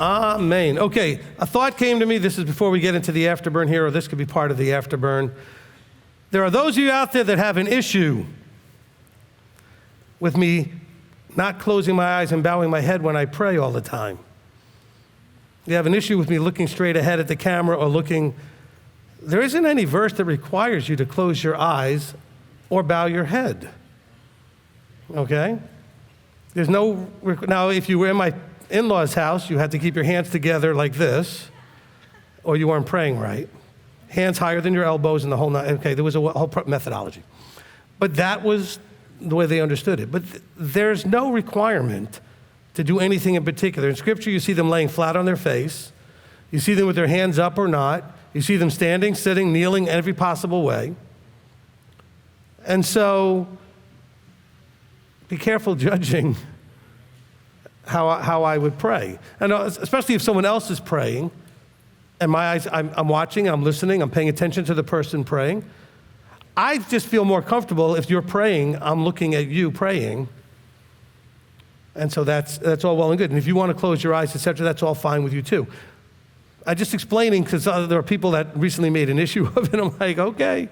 Amen. Okay, a thought came to me. This is before we get into the afterburn here, or this could be part of the afterburn. There are those of you out there that have an issue with me not closing my eyes and bowing my head when I pray all the time. You have an issue with me looking straight ahead at the camera or looking. There isn't any verse that requires you to close your eyes or bow your head. Okay? There's no, now if you were in my in-laws' house, you had to keep your hands together like this, or you weren't praying right. Hands higher than your elbows and the whole nine. Okay, there was a whole methodology. But that was the way they understood it. But there's no requirement to do anything in particular. In Scripture, you see them laying flat on their face. You see them with their hands up or not. You see them standing, sitting, kneeling, every possible way. And so, be careful judging how I would pray. And especially if someone else is praying, and my eyes, I'm watching, I'm listening, I'm paying attention to the person praying. I just feel more comfortable if you're praying, I'm looking at you praying. And so that's all well and good. And if you want to close your eyes, et cetera, that's all fine with you too. I'm just explaining because there are people that recently made an issue of it. I'm like, okay.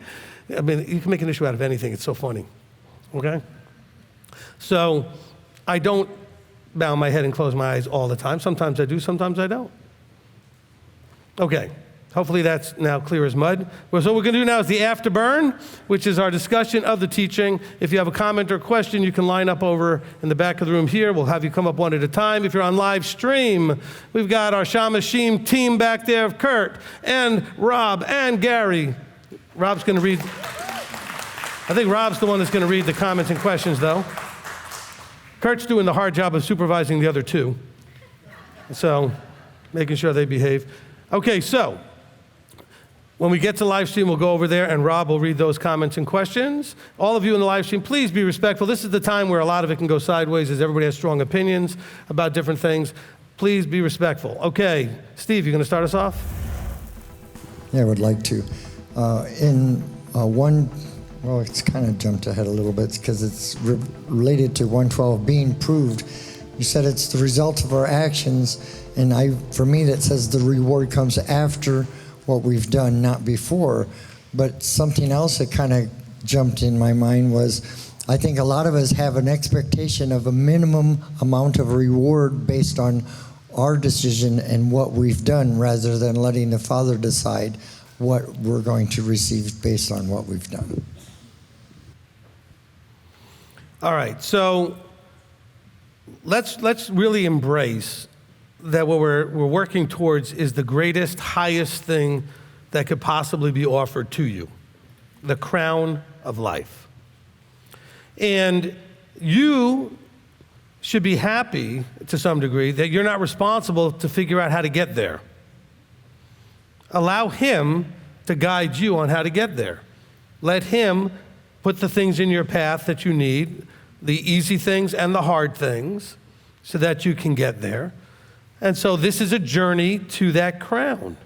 I mean, you can make an issue out of anything. It's so funny, okay? So I don't bow my head and close my eyes all the time. Sometimes I do, sometimes I don't. Okay, hopefully that's now clear as mud. Well, so what we're going to do now is the afterburn, which is our discussion of the teaching. If you have a comment or question, you can line up over in the back of the room here. We'll have you come up one at a time. If you're on live stream, we've got our Shamashim team back there of Kurt and Rob and Gary. Rob's going to read, I think Rob's the one that's going to read the comments and questions, though. Kurt's doing the hard job of supervising the other two, so making sure they behave. Okay, so when we get to live stream, we'll go over there and Rob will read those comments and questions. All of you in the live stream, please be respectful. This is the time where a lot of it can go sideways as everybody has strong opinions about different things. Please be respectful. Okay, Steve, you going to start us off? Yeah, I would like to. Well, it's kind of jumped ahead a little bit because it's related to 112 being proved. You said it's the result of our actions. And for me, that says the reward comes after what we've done, not before. But something else that kind of jumped in my mind was, I think a lot of us have an expectation of a minimum amount of reward based on our decision and what we've done, rather than letting the Father decide what we're going to receive based on what we've done. All right, so let's really embrace that what we're working towards is the greatest, highest thing that could possibly be offered to you, the crown of life. And you should be happy, to some degree, that you're not responsible to figure out how to get there. Allow Him to guide you on how to get there. Let Him put the things in your path that you need, the easy things and the hard things, so that you can get there. And so this is a journey to that crown.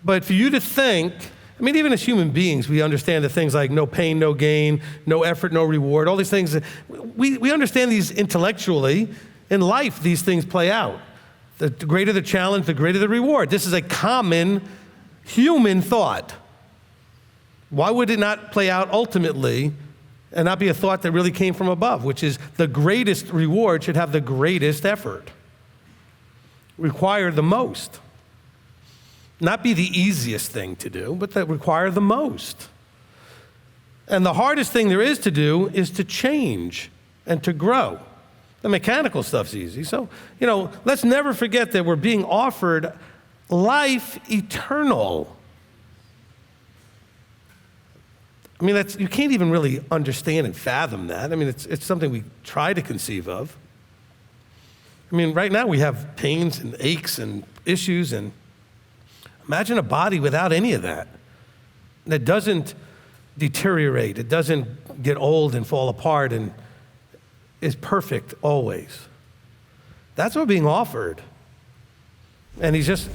But for you to think, I mean, even as human beings, we understand the things like no pain, no gain, no effort, no reward, all these things. We understand these intellectually. In life, these things play out. The greater the challenge, the greater the reward. This is a common human thought. Why would it not play out ultimately and not be a thought that really came from above, which is the greatest reward should have the greatest effort, require the most. Not be the easiest thing to do, but that require the most. And the hardest thing there is to do is to change and to grow. The mechanical stuff's easy. So, let's never forget that we're being offered life eternal. I mean, you can't even really understand and fathom that. I mean, it's something we try to conceive of. I mean, right now we have pains and aches and issues, and imagine a body without any of that doesn't deteriorate, it doesn't get old and fall apart and is perfect always. That's what being offered. And He just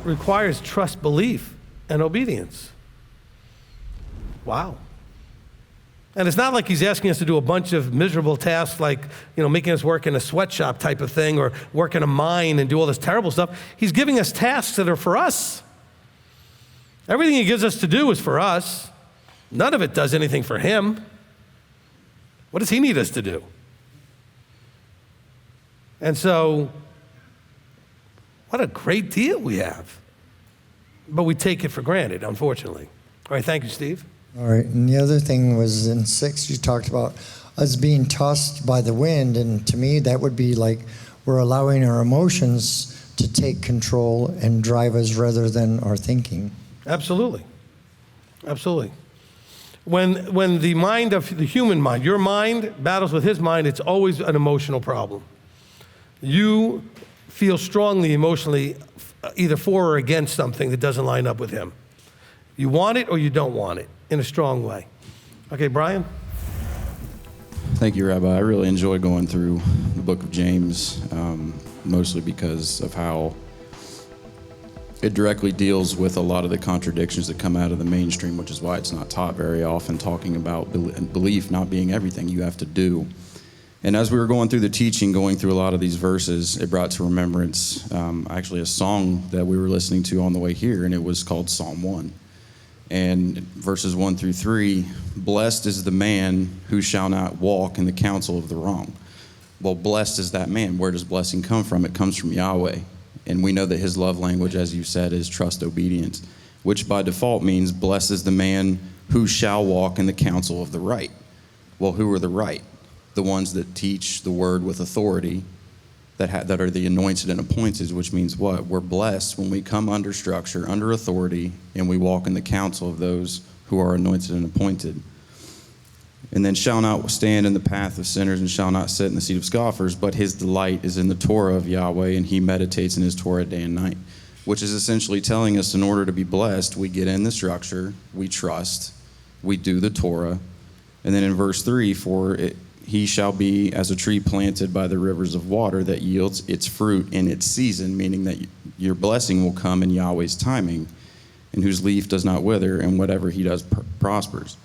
requires trust, belief, and obedience. Wow. And it's not like he's asking us to do a bunch of miserable tasks like, making us work in a sweatshop type of thing or work in a mine and do all this terrible stuff. He's giving us tasks that are for us. Everything he gives us to do is for us. None of it does anything for him. What does he need us to do? And so, what a great deal we have. But we take it for granted, unfortunately. All right, thank you, Steve. All right, and the other thing was in 6, you talked about us being tossed by the wind, and to me that would be like we're allowing our emotions to take control and drive us rather than our thinking. Absolutely. Absolutely. When the mind of the human mind, your mind battles with his mind, it's always an emotional problem. You feel strongly emotionally either for or against something that doesn't line up with him. You want it or you don't want it in a strong way. Okay, Brian? Thank you, Rabbi. I really enjoy going through the book of James, mostly because of how it directly deals with a lot of the contradictions that come out of the mainstream, which is why it's not taught very often, talking about belief not being everything you have to do. And as we were going through the teaching, going through a lot of these verses, it brought to remembrance actually a song that we were listening to on the way here, and it was called Psalm 1. And verses 1 through 3, blessed is the man who shall not walk in the counsel of the wrong. Well, blessed is that man. Where does blessing come from? It comes from Yahweh. And we know that his love language, as you said, is trust obedience, which by default means blessed is the man who shall walk in the counsel of the right. Well, who are the right? The ones that teach the word with authority, that are the anointed and appointed, which means what? We're blessed when we come under structure, under authority, and we walk in the counsel of those who are anointed and appointed. And then shall not stand in the path of sinners and shall not sit in the seat of scoffers, but his delight is in the Torah of Yahweh, and he meditates in his Torah day and night, which is essentially telling us in order to be blessed, we get in the structure, we trust, we do the Torah. And then in verse 3, he shall be as a tree planted by the rivers of water that yields its fruit in its season, meaning that your blessing will come in Yahweh's timing, and whose leaf does not wither, and whatever he does prospers.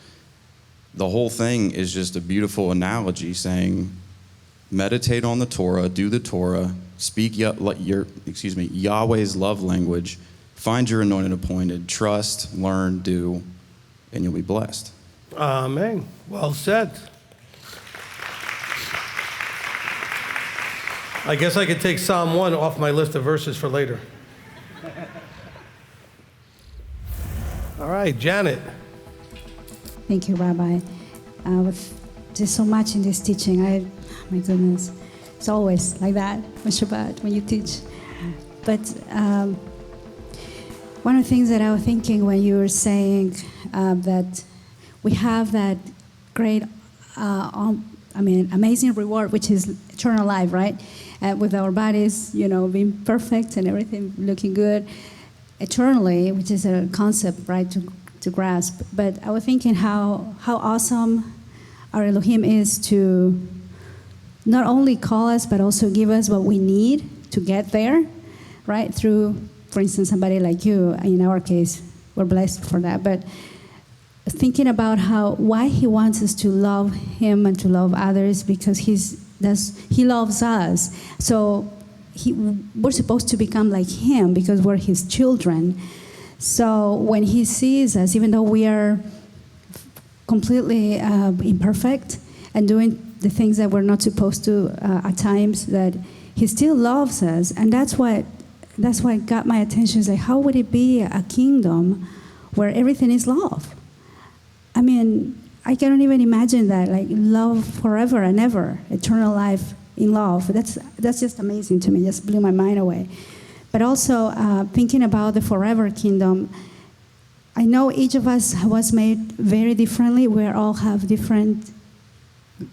The whole thing is just a beautiful analogy saying, meditate on the Torah, do the Torah, speak Yahweh's love language, find your anointed appointed, trust, learn, do, and you'll be blessed. Amen. Well said. I guess I could take Psalm 1 off my list of verses for later. All right, Janet. Thank you, Rabbi. There's so much in this teaching. My goodness, it's always like that on Shabbat when you teach. But one of the things that I was thinking when you were saying that we have that great, amazing reward, which is eternal life, right? With our bodies, being perfect and everything looking good eternally, which is a concept, right, to grasp. But I was thinking how awesome our Elohim is to not only call us, but also give us what we need to get there, right? Through, for instance, somebody like you. In our case, we're blessed for that. But thinking about why he wants us to love him and to love others, because he loves us. So we're supposed to become like him because we're his children. So when he sees us, even though we are completely imperfect and doing the things that we're not supposed to at times, that he still loves us. And that's what got my attention. Is like, how would it be a kingdom where everything is love? I mean, I cannot even imagine that, like love forever and ever, eternal life in love. That's just amazing to me, just blew my mind away. But also thinking about the forever kingdom, I know each of us was made very differently. We all have different,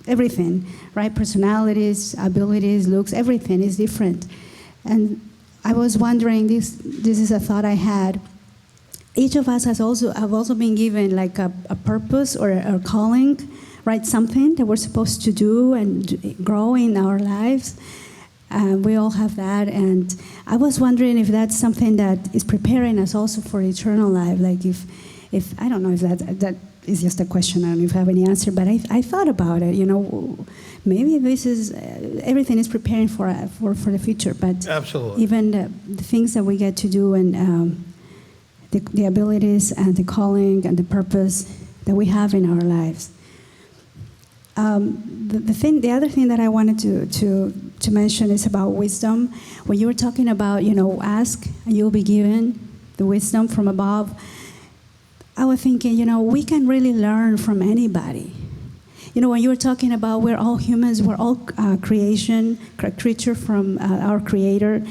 everything, right? Personalities, abilities, looks, everything is different. And I was wondering, this is a thought I had. Each of us have also been given like a purpose or a calling, right? Something that we're supposed to do and grow in our lives. We all have that, and I was wondering if that's something that is preparing us also for eternal life. Like if I don't know if that it's just a question. I don't know if I have any answer, but I thought about it. Maybe this is everything is preparing for the future. But Absolutely. even the things that we get to do and the abilities and the calling and the purpose that we have in our lives. The other thing that I wanted to mention is about wisdom. When you were talking about, ask and you'll be given the wisdom from above, I was thinking, we can really learn from anybody. When you were talking about we're all humans, we're all creature from our Creator,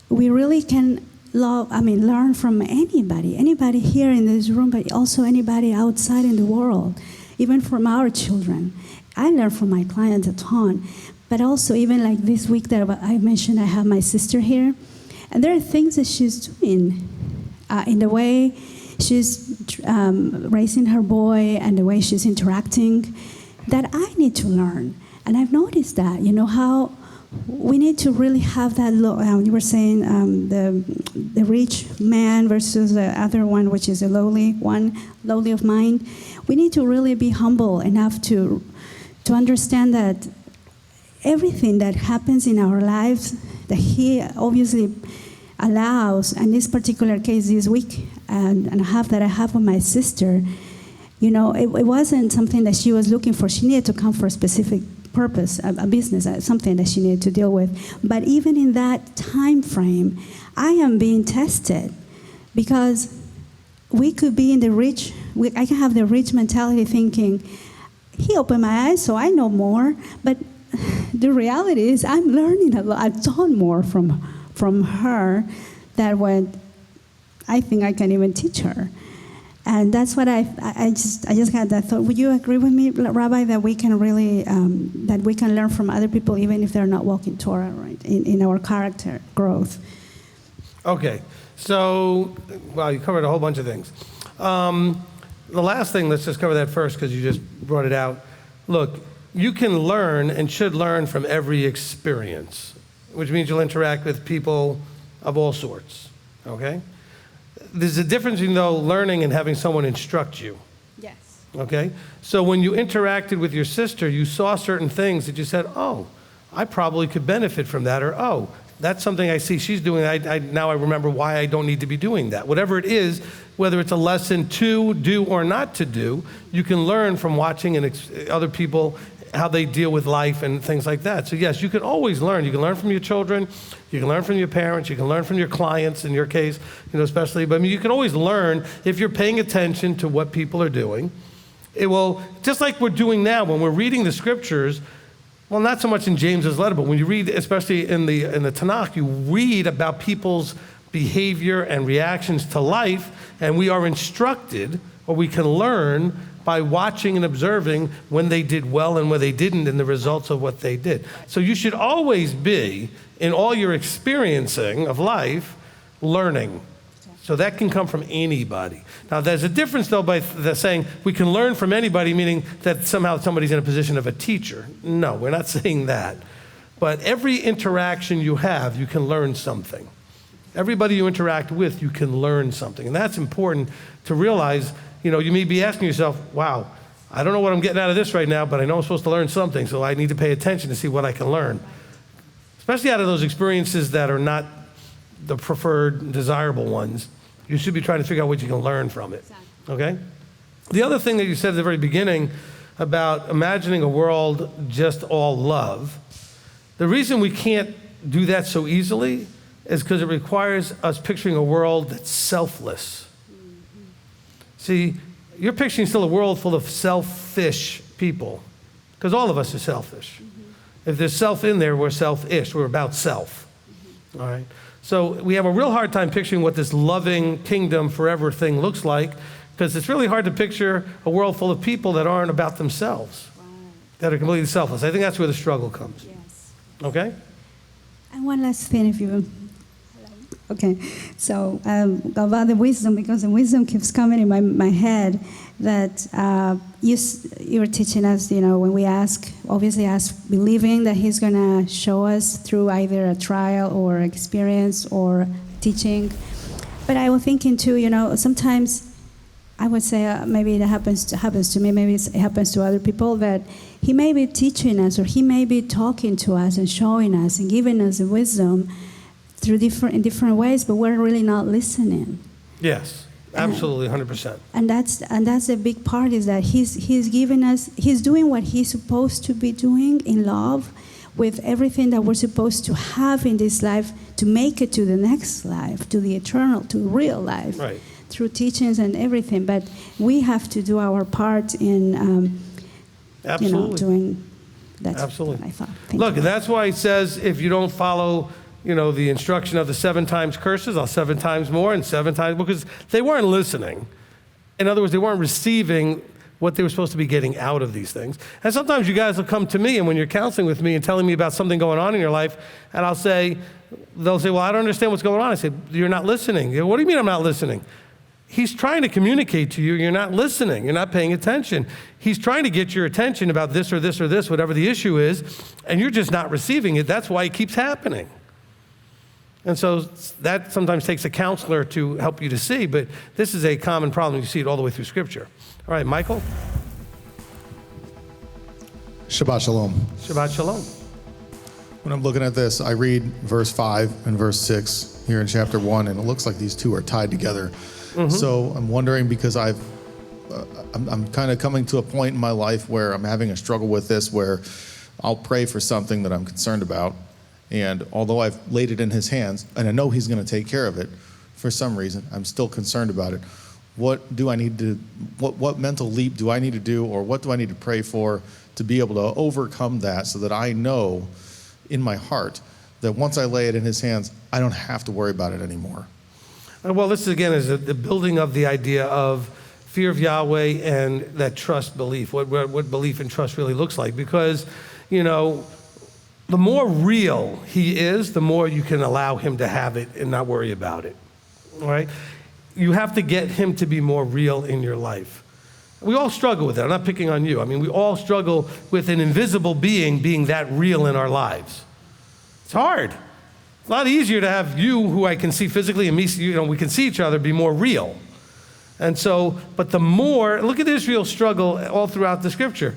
we really can learn from anybody here in this room, but also anybody outside in the world, even from our children. I learn from my clients a ton, but also even like this week that I mentioned, I have my sister here, and there are things that she's doing in the way she's raising her boy and the way she's interacting that I need to learn. And I've noticed that, how we need to really have that you were saying the rich man versus the other one, which is a lowly of mind. We need to really be humble enough to understand that everything that happens in our lives that He obviously allows, and this particular case this week and a half that I have with my sister, it wasn't something that she was looking for. She needed to come for a specific purpose, a business, something that she needed to deal with. But even in that time frame, I am being tested because we could be in I can have the rich mentality thinking, He opened my eyes so I know more, but the reality is I'm learning a lot, a ton more from her than what I think I can even teach her. And that's what I just had that thought. Would you agree with me, Rabbi, that we can really that we can learn from other people even if they're not walking Torah, right? In our character growth. Okay, so you covered a whole bunch of things. The last thing, let's just cover that first because you just brought it out. Look, you can learn and should learn from every experience, which means you'll interact with people of all sorts. Okay. There's a difference between learning and having someone instruct you. Yes. Okay? So when you interacted with your sister, you saw certain things that you said, oh, I probably could benefit from that, or oh, that's something I see she's doing. Now I remember why I don't need to be doing that. Whatever it is, whether it's a lesson to do or not to do, you can learn from watching other people, how they deal with life and things like that. So yes, you can always learn. You can learn from your children, you can learn from your parents, you can learn from your clients in your case, especially. But you can always learn if you're paying attention to what people are doing. It will, just like we're doing now when we're reading the scriptures. Well, not so much in James's letter, but when you read, especially in the Tanakh, you read about people's behavior and reactions to life, and we are instructed, or we can learn by watching and observing when they did well and when they didn't and the results of what they did. So you should always be, in all your experiencing of life, learning. So that can come from anybody. Now, there's a difference, though, by saying we can learn from anybody, meaning that somehow somebody's in a position of a teacher. No, we're not saying that. But every interaction you have, you can learn something. Everybody you interact with, you can learn something. And that's important to realize. You may be asking yourself, wow, I don't know what I'm getting out of this right now, but I know I'm supposed to learn something, so I need to pay attention to see what I can learn. Especially out of those experiences that are not the preferred, desirable ones. You should be trying to figure out what you can learn from it, okay? The other thing that you said at the very beginning about imagining a world just all love, the reason we can't do that so easily is because it requires us picturing a world that's selfless. See, you're picturing still a world full of selfish people, because all of us are selfish. If there's self in there, we're selfish. We're about self. All right? So we have a real hard time picturing what this loving kingdom forever thing looks like, because it's really hard to picture a world full of people that aren't about themselves, that are completely selfless. I think that's where the struggle comes. Yes. Okay? And one last thing, if you... Okay, so about the wisdom, because the wisdom keeps coming in my head, that you were teaching us, when we obviously ask, believing that He's going to show us through either a trial or experience or teaching. But I was thinking too, sometimes I would say maybe it happens to me, maybe it happens to other people, that he may be teaching us or he may be talking to us and showing us and giving us the wisdom through different ways, but we're really not listening. Yes, absolutely, 100%. And that's a big part, is that he's giving us, he's doing what he's supposed to be doing in love, with everything that we're supposed to have in this life to make it to the next life, to the eternal, to real life. Right. Through teachings and everything, but we have to do our part in, Absolutely. doing. That's Absolutely. what I thought. Look, you. that's why it says if you don't follow, the instruction of the 7 times curses, I'll 7 times more and 7 times, because they weren't listening. In other words, they weren't receiving what they were supposed to be getting out of these things. And sometimes you guys will come to me, and when you're counseling with me and telling me about something going on in your life, and they'll say, well, I don't understand what's going on. I say, you're not listening. They go, what do you mean I'm not listening? He's trying to communicate to you. You're not listening. You're not paying attention. He's trying to get your attention about this or this or this, whatever the issue is, and you're just not receiving it. That's why it keeps happening. And so that sometimes takes a counselor to help you to see, but this is a common problem. You see it all the way through Scripture. All right, Michael? Shabbat Shalom. Shabbat Shalom. When I'm looking at this, I read verse 5 and verse 6 here in chapter 1, and it looks like these two are tied together. Mm-hmm. So I'm wondering, because I'm kind of coming to a point in my life where I'm having a struggle with this, where I'll pray for something that I'm concerned about, and although I've laid it in his hands, and I know he's going to take care of it, for some reason, I'm still concerned about it. What do I need to, what mental leap do I need to do, or what do I need to pray for to be able to overcome that, so that I know in my heart that once I lay it in his hands, I don't have to worry about it anymore? Well, this again is the building of the idea of fear of Yahweh and that trust belief, what belief and trust really looks like. Because, the more real he is, the more you can allow him to have it and not worry about it, all right? You have to get him to be more real in your life. We all struggle with that. I'm not picking on you. I mean, we all struggle with an invisible being that real in our lives. It's hard. It's a lot easier to have you, who I can see physically, and me, we can see each other, be more real. And so, but the more, look at Israel's struggle all throughout the Scripture.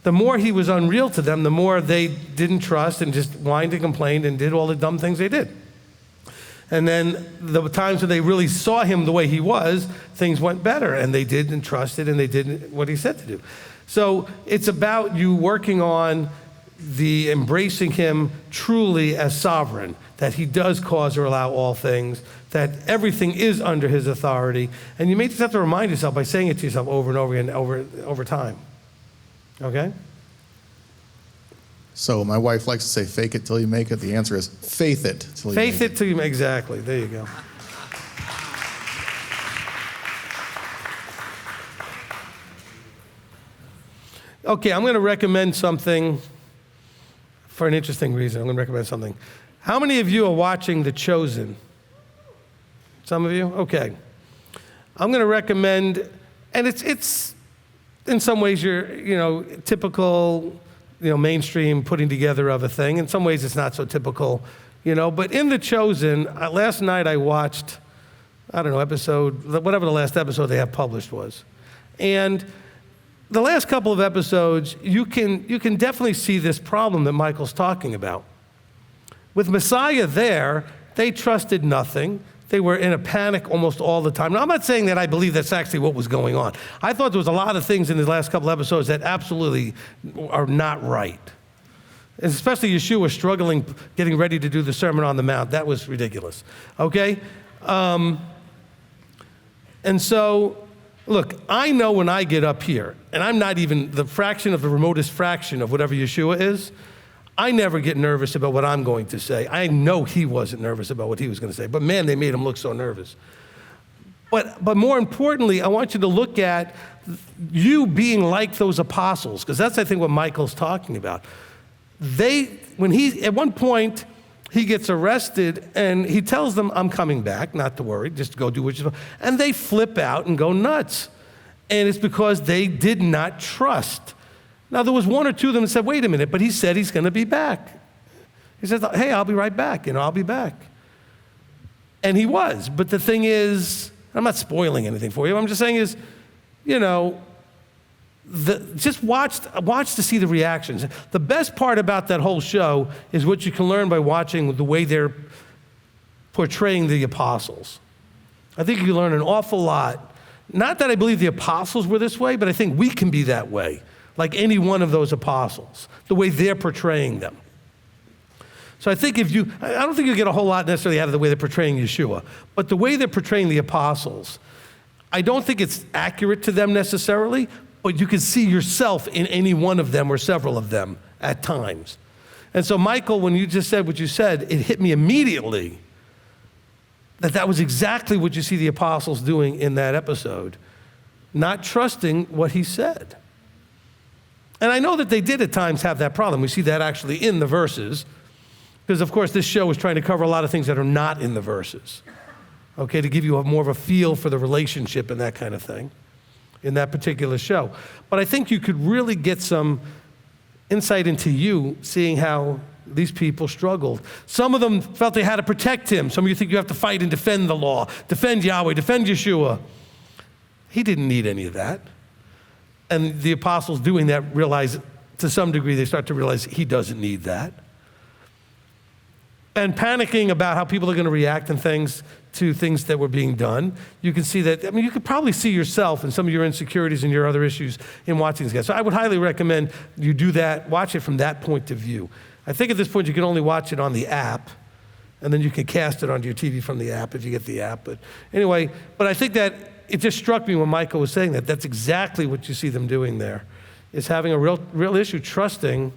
The more he was unreal to them, the more they didn't trust and just whined and complained and did all the dumb things they did. And then the times when they really saw him the way he was, things went better, and they did and trusted, and they did what he said to do. So it's about you working on the embracing him truly as sovereign, that he does cause or allow all things, that everything is under his authority. And you may just have to remind yourself by saying it to yourself over and over again over time. Okay? So my wife likes to say, fake it till you make it. The answer is faith it till you make it. Faith it till you make it. Exactly. There you go. Okay, I'm going to recommend something for an interesting reason. I'm going to recommend something. How many of you are watching The Chosen? Some of you? Okay. I'm going to recommend, and it's in some ways your, typical, mainstream putting together of a thing. In some ways it's not so typical, but in The Chosen, last night I watched, episode, whatever the last episode they have published was. And the last couple of episodes, you can definitely see this problem that Michael's talking about. With Messiah there, they trusted nothing. They were in a panic almost all the time. Now, I'm not saying that I believe that's actually what was going on. I thought there was a lot of things in the last couple episodes that absolutely are not right. Especially Yeshua struggling, getting ready to do the Sermon on the Mount. That was ridiculous, okay? And so, look, I know when I get up here, and I'm not even the fraction of the remotest fraction of whatever Yeshua is, I never get nervous about what I'm going to say. I know he wasn't nervous about what he was going to say, but man, they made him look so nervous. But more importantly, I want you to look at you being like those apostles, because that's, I think, what Michael's talking about. At one point, he gets arrested, and he tells them, I'm coming back, not to worry, just go do what you're doing. And they flip out and go nuts. And it's because they did not trust. Now, there was one or two of them that said, wait a minute, but he said he's going to be back. He says, hey, I'll be right back, I'll be back. And he was. But the thing is, I'm not spoiling anything for you. What I'm just saying is, you know, just watch to see the reactions. The best part about that whole show is what you can learn by watching the way they're portraying the apostles. I think you learn an awful lot. Not that I believe the apostles were this way, but I think we can be that way, like any one of those apostles, the way they're portraying them. So I think I don't think you get a whole lot necessarily out of the way they're portraying Yeshua, but the way they're portraying the apostles, I don't think it's accurate to them necessarily, but you can see yourself in any one of them or several of them at times. And so, Michael, when you just said what you said, it hit me immediately that was exactly what you see the apostles doing in that episode, not trusting what he said. And I know that they did at times have that problem. We see that actually in the verses, because of course this show is trying to cover a lot of things that are not in the verses, okay, to give you more of a feel for the relationship and that kind of thing in that particular show. But I think you could really get some insight into you seeing how these people struggled. Some of them felt they had to protect him. Some of you think you have to fight and defend the law, defend Yahweh, defend Yeshua. He didn't need any of that. And the apostles doing that realize, to some degree, they start to realize he doesn't need that. And panicking about how people are going to react and to things that were being done. You can see that, I mean, you could probably see yourself and some of your insecurities and your other issues in watching these guys. So I would highly recommend you do that, watch it from that point of view. I think at this point you can only watch it on the app, and then you can cast it onto your TV from the app if you get the app. But anyway, I think that it just struck me when Michael was saying that. That's exactly what you see them doing there, is having a real issue trusting,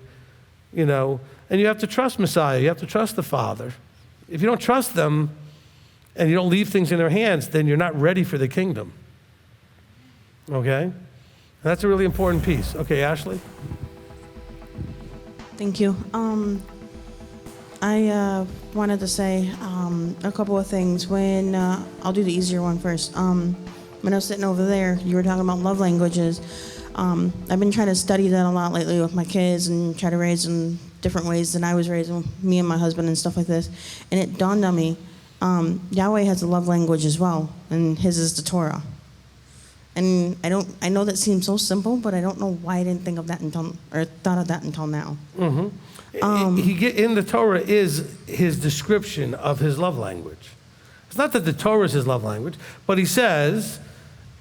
you know, and you have to trust Messiah. You have to trust the Father. If you don't trust them and you don't leave things in their hands, then you're not ready for the kingdom. Okay? And that's a really important piece. Okay, Ashley? Thank you. I wanted to say a couple of things. I'll do the easier one first. When I was sitting over there, you were talking about love languages. I've been trying to study that a lot lately with my kids and try to raise them different ways than I was raising me and my husband and stuff like this. And it dawned on me, Yahweh has a love language as well, and his is the Torah. And I know that seems so simple, but I don't know why I didn't think of that thought of that until now. Mm-hmm. In the Torah is his description of his love language. It's not that the Torah is his love language, but he says,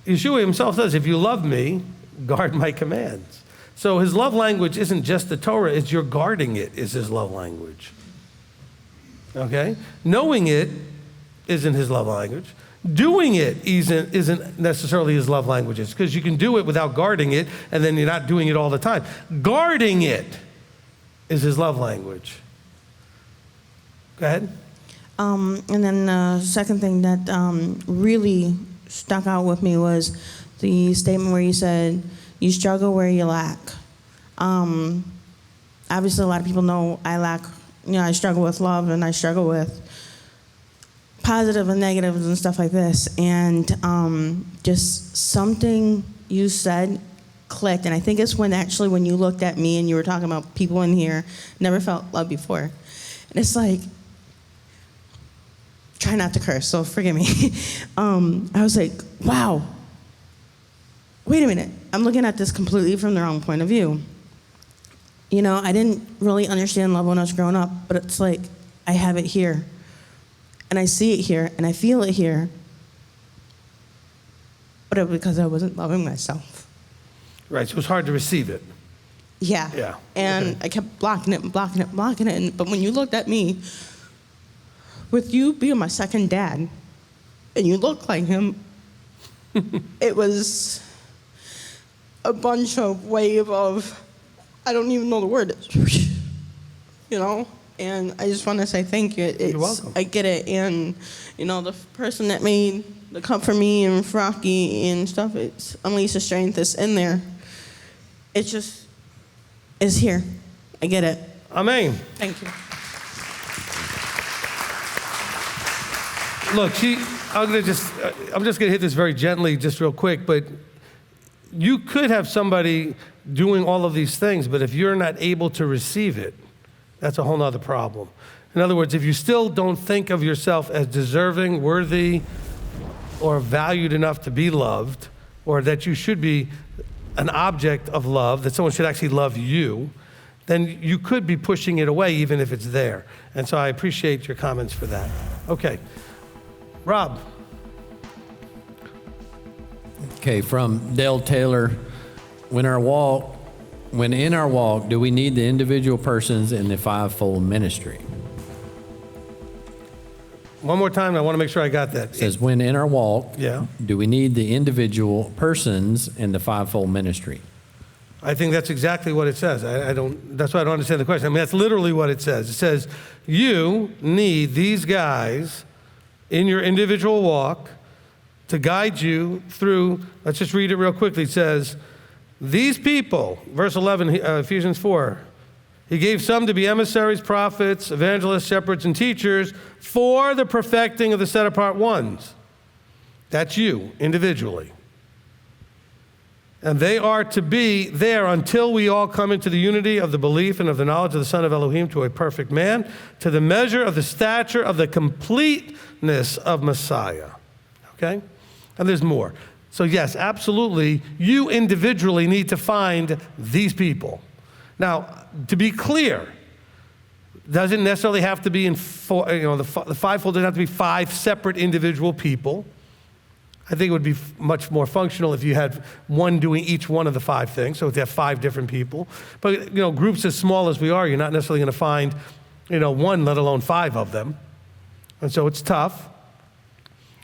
Yeshua himself says, if you love me, guard my commands. So his love language isn't just the Torah, it's you're guarding it is his love language. Okay? Knowing it isn't his love language. Doing it isn't necessarily his love languages, because you can do it without guarding it, and then you're not doing it all the time. Guarding it is his love language. Go ahead. And then the second thing that really stuck out with me was the statement where you said, you struggle where you lack. Obviously, a lot of people know I lack, I struggle with love, and I struggle with positive and negatives and stuff like this. And just something you said clicked. And I think it's when you looked at me and you were talking about people in here, never felt love before. And it's like, try not to curse, so forgive me. I was like, wow, wait a minute. I'm looking at this completely from the wrong point of view. I didn't really understand love when I was growing up, but it's like, I have it here. And I see it here, and I feel it here. But it was because I wasn't loving myself. Right, so it was hard to receive it. Yeah. Yeah. And I kept blocking it. But when you looked at me, with you being my second dad, and you look like him, it was a bunch of wave of, I don't even know the word, And I just want to say thank you. You're welcome. I get it. And, the person that made the cup for me and Rocky and stuff, it's Unleash the Strength is in there. It just is here. I get it. Amen. Thank you. Look, I'm just going to hit this very gently, just real quick, but you could have somebody doing all of these things, but if you're not able to receive it, that's a whole nother problem. In other words, if you still don't think of yourself as deserving, worthy, or valued enough to be loved, or that you should be an object of love, that someone should actually love you, then you could be pushing it away even if it's there. And so I appreciate your comments for that. Okay. Rob. Okay, from Dale Taylor, when in our walk, do we need the individual persons in the fivefold ministry? One more time, I want to make sure I got that. It says, when in our walk, Yeah. do we need the individual persons in the fivefold ministry? I think that's exactly what it says. That's why I don't understand the question. I mean, that's literally what it says. It says, you need these guys in your individual walk to guide you through. Let's just read it real quickly. It says, these people, verse 11, Ephesians 4, he gave some to be emissaries, prophets, evangelists, shepherds, and teachers for the perfecting of the set-apart ones. That's you, individually. And they are to be there until we all come into the unity of the belief and of the knowledge of the Son of Elohim, to a perfect man, to the measure of the stature of the completeness of Messiah. Okay? And there's more. So yes, absolutely, you individually need to find these people. Now, to be clear, doesn't necessarily have to be in the fivefold doesn't have to be 5 separate individual people. I think it would be much more functional if you had one doing each one of the 5 things, so if you have 5 different people. But, groups as small as we are, you're not necessarily going to find, one, let alone 5 of them. And so it's tough.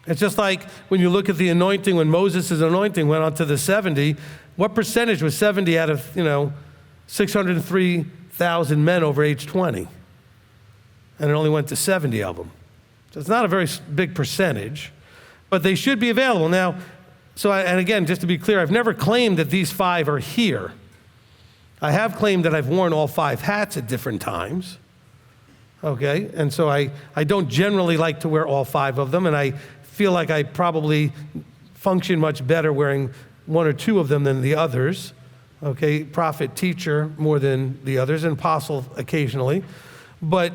It's just like when you look at the anointing, when Moses' anointing went on to the 70, what percentage was 70 out of, 603,000 men over age 20? And it only went to 70 of them. So it's not a very big percentage, but they should be available. Now, and again, just to be clear, I've never claimed that these 5 are here. I have claimed that I've worn all 5 hats at different times. Okay, and so I don't generally like to wear all 5 of them, and I feel like I probably function much better wearing 1 or 2 of them than the others. Okay, prophet, teacher more than the others, and apostle occasionally. But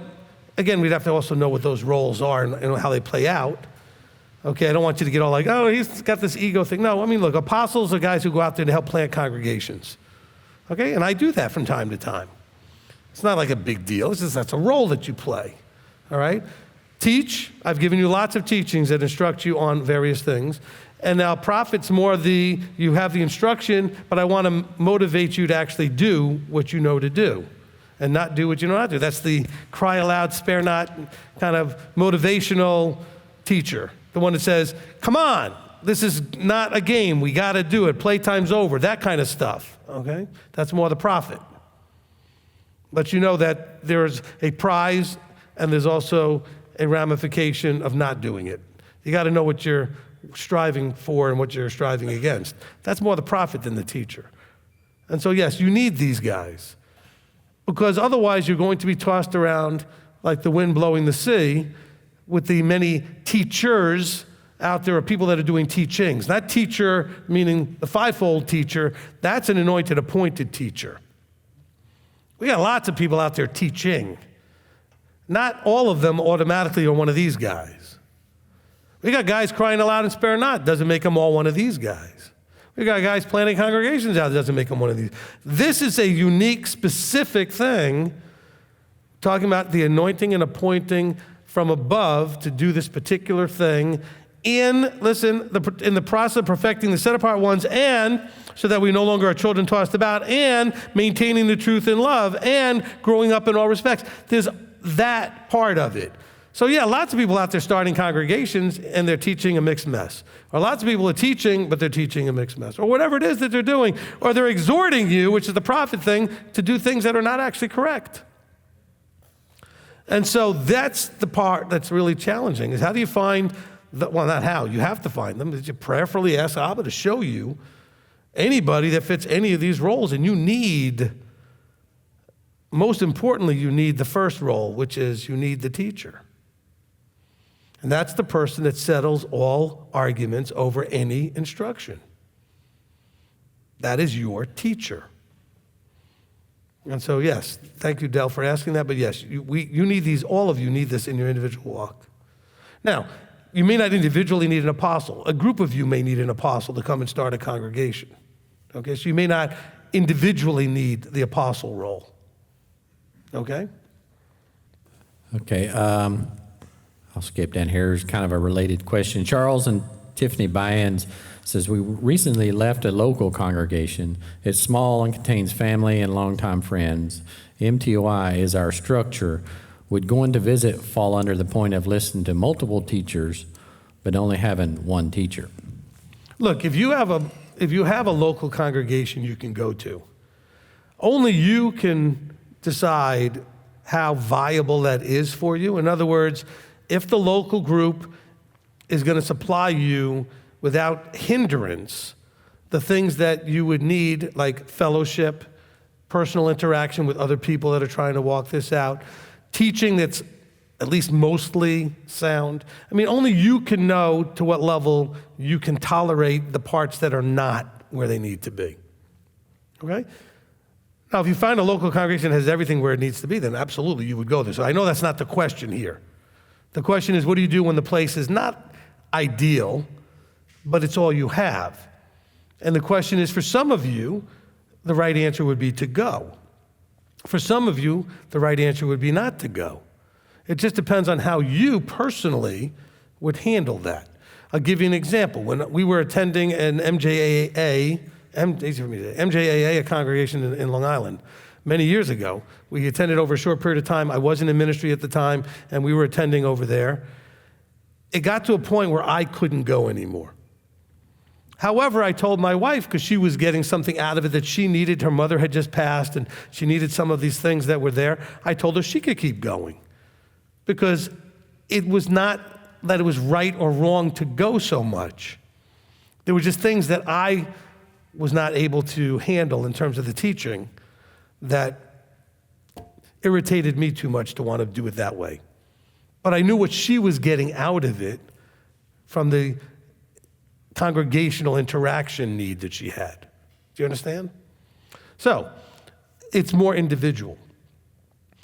again, we'd have to also know what those roles are and how they play out. Okay, I don't want you to get all like, oh, he's got this ego thing. No, I mean, look, apostles are guys who go out there to help plant congregations. Okay, and I do that from time to time. It's not like a big deal. It's just that's a role that you play. All right? Teach. I've given you lots of teachings that instruct you on various things. And now prophet's more you have the instruction, but I want to motivate you to actually do what you know to do and not do what you know not to do. That's the cry aloud, spare not kind of motivational teacher. The one that says, come on, this is not a game. We got to do it. Playtime's over. That kind of stuff. Okay? That's more the prophet. But you know that there's a prize and there's also a ramification of not doing it. You got to know what you're striving for and what you're striving against. That's more the prophet than the teacher. And so, yes, you need these guys because otherwise you're going to be tossed around like the wind blowing the sea with the many teachers out there, or people that are doing teachings. Not teacher meaning the fivefold teacher. That's an anointed, appointed teacher. We got lots of people out there teaching. Not all of them automatically are one of these guys. We got guys crying aloud and spare not. Doesn't make them all one of these guys. We got guys planting congregations out. Doesn't make them one of these. This is a unique, specific thing, talking about the anointing and appointing from above to do this particular thing in the process of perfecting the set-apart ones, and so that we no longer are children tossed about, and maintaining the truth in love, and growing up in all respects. There's that part of it. So yeah, lots of people out there starting congregations and they're teaching a mixed mess. Or lots of people are teaching, but they're teaching a mixed mess. Or whatever it is that they're doing. Or they're exhorting you, which is the prophet thing, to do things that are not actually correct. And so that's the part that's really challenging, is how do you find, not how, you have to find them. You prayerfully ask Abba to show you anybody that fits any of these roles. And you need, most importantly, you need the first role, which is you need the teacher. And that's the person that settles all arguments over any instruction. That is your teacher. And so, yes, thank you, Del, for asking that. But yes, you need these, all of you need this in your individual walk. Now, you may not individually need an apostle. A group of you may need an apostle to come and start a congregation. Okay, so you may not individually need the apostle role. Okay? Okay, I'll skip down here. It's kind of a related question. Charles and Tiffany Byans says, we recently left a local congregation. It's small and contains family and longtime friends. MTOI is our structure. Would going to visit fall under the point of listening to multiple teachers, but only having one teacher? Look, if you have a local congregation you can go to, only you can decide how viable that is for you. In other words, if the local group is going to supply you without hindrance the things that you would need, like fellowship, personal interaction with other people that are trying to walk this out, teaching that's at least mostly sound. I mean, only you can know to what level you can tolerate the parts that are not where they need to be. Okay? Now, if you find a local congregation that has everything where it needs to be, then absolutely you would go there. So I know that's not the question here. The question is, what do you do when the place is not ideal, but it's all you have? And the question is, for some of you, the right answer would be to go. For some of you, the right answer would be not to go. It just depends on how you personally would handle that. I'll give you an example. When we were attending an MJAA, a congregation in Long Island, many years ago, we attended over a short period of time. I wasn't in ministry at the time, and we were attending over there. It got to a point where I couldn't go anymore. However, I told my wife, because she was getting something out of it that she needed. Her mother had just passed, and she needed some of these things that were there. I told her she could keep going, because it was not that it was right or wrong to go so much. There were just things that I was not able to handle in terms of the teaching that irritated me too much to want to do it that way. But I knew what she was getting out of it from the congregational interaction need that she had. Do you understand? So, it's more individual.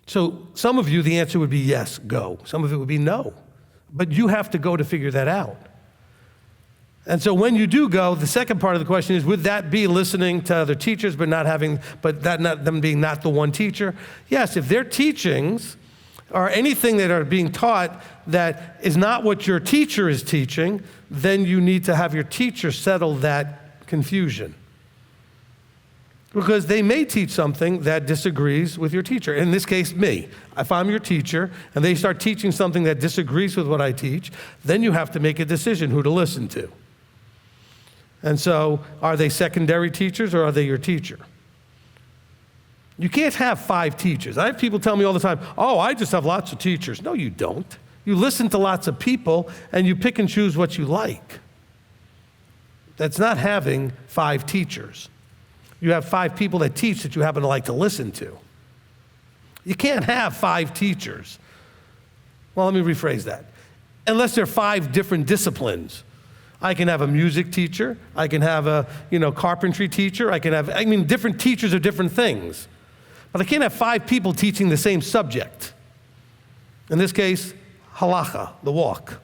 So, some of you, the answer would be yes, go. Some of it would be no. But you have to go to figure that out. And so when you do go, the second part of the question is, would that be listening to other teachers but them being not the one teacher? Yes, if their teachings or anything that are being taught that is not what your teacher is teaching, then you need to have your teacher settle that confusion. Because they may teach something that disagrees with your teacher. In this case, me. If I'm your teacher and they start teaching something that disagrees with what I teach, then you have to make a decision who to listen to. And so, are they secondary teachers or are they your teacher? You can't have 5 teachers. I have people tell me all the time, oh, I just have lots of teachers. No, you don't. You listen to lots of people and you pick and choose what you like. That's not having 5 teachers. You have 5 people that teach that you happen to like to listen to. You can't have 5 teachers. Well, let me rephrase that. Unless there are 5 different disciplines. I can have a music teacher. I can have a, carpentry teacher. Different teachers of different things. But I can't have 5 people teaching the same subject. In this case, halacha, the walk.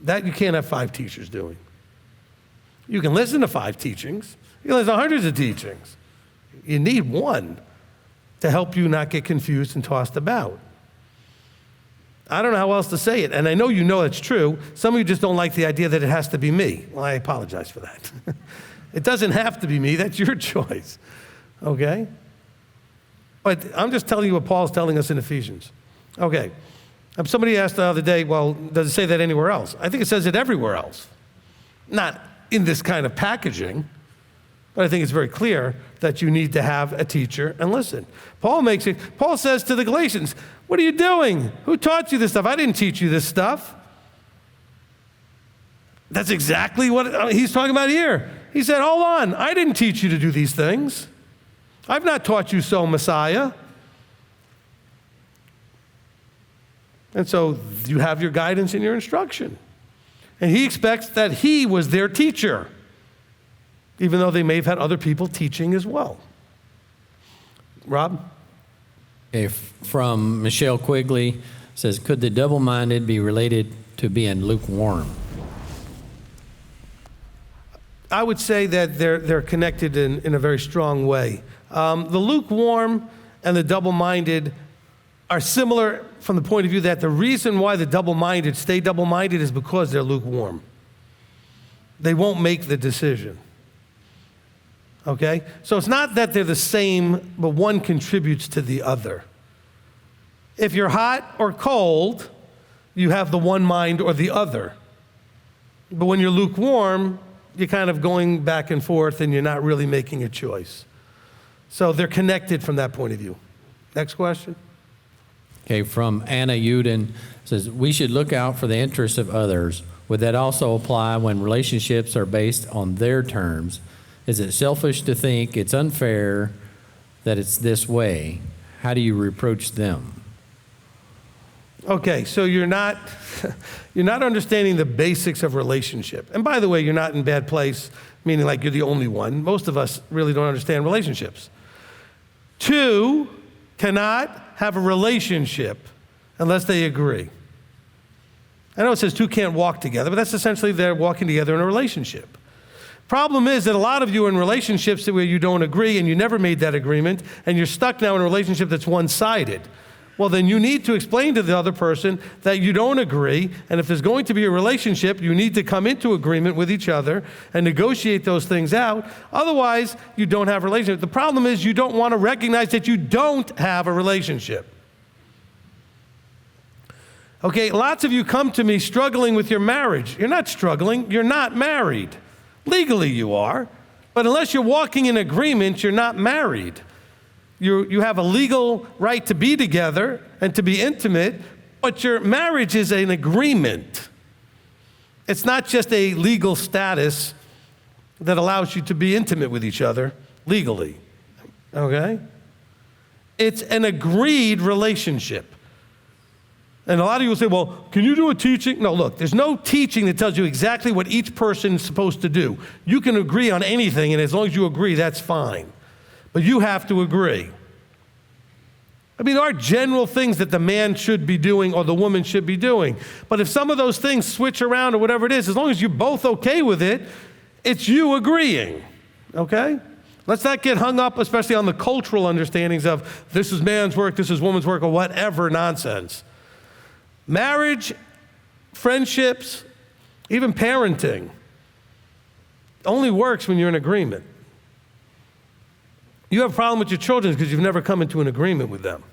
That you can't have 5 teachers doing. You can listen to 5 teachings. You can listen to hundreds of teachings. You need one to help you not get confused and tossed about. I don't know how else to say it, and I know you know it's true. Some of you just don't like the idea that it has to be me. Well, I apologize for that. It doesn't have to be me. That's your choice, okay? But I'm just telling you what Paul's telling us in Ephesians. Okay, somebody asked the other day, well, does it say that anywhere else? I think it says it everywhere else. Not in this kind of packaging, but I think it's very clear that you need to have a teacher and listen. Paul says to the Galatians, what are you doing? Who taught you this stuff? I didn't teach you this stuff. That's exactly what he's talking about here. He said, hold on, I didn't teach you to do these things. I've not taught you so, Messiah. And so you have your guidance and your instruction. And he expects that he was their teacher, even though they may have had other people teaching as well. Rob? Okay, from Michelle Quigley, says, could the double-minded be related to being lukewarm? I would say that they're connected in a very strong way. The lukewarm and the double-minded are similar from the point of view that the reason why the double-minded stay double-minded is because they're lukewarm. They won't make the decision. Okay? So it's not that they're the same, but one contributes to the other. If you're hot or cold, you have the one mind or the other. But when you're lukewarm, you're kind of going back and forth and you're not really making a choice. So they're connected from that point of view. Next question. Okay, from Anna Uden, says, we should look out for the interests of others. Would that also apply when relationships are based on their terms? Is it selfish to think it's unfair that it's this way? How do you reproach them? Okay, so you're not understanding the basics of relationship. And by the way, you're not in bad place, meaning like you're the only one. Most of us really don't understand relationships. Two cannot have a relationship unless they agree. I know it says two can't walk together, but that's essentially they're walking together in a relationship. Problem is that a lot of you are in relationships where you don't agree and you never made that agreement, and you're stuck now in a relationship that's one-sided. Well, then you need to explain to the other person that you don't agree, and if there's going to be a relationship, you need to come into agreement with each other and negotiate those things out. Otherwise, you don't have a relationship. The problem is you don't want to recognize that you don't have a relationship. Okay, lots of you come to me struggling with your marriage. You're not struggling, you're not married. Legally you are, but unless you're walking in agreement, you're not married. You have a legal right to be together and to be intimate, but your marriage is an agreement. It's not just a legal status that allows you to be intimate with each other legally, okay? It's an agreed relationship. And a lot of you will say, well, can you do a teaching? No, look, there's no teaching that tells you exactly what each person is supposed to do. You can agree on anything, and as long as you agree, that's fine. But you have to agree. I mean, there are general things that the man should be doing or the woman should be doing. But if some of those things switch around or whatever it is, as long as you're both okay with it, it's you agreeing, okay? Let's not get hung up, especially on the cultural understandings of this is man's work, this is woman's work, or whatever nonsense. Marriage, friendships, even parenting only works when you're in agreement. You have a problem with your children because you've never come into an agreement with them.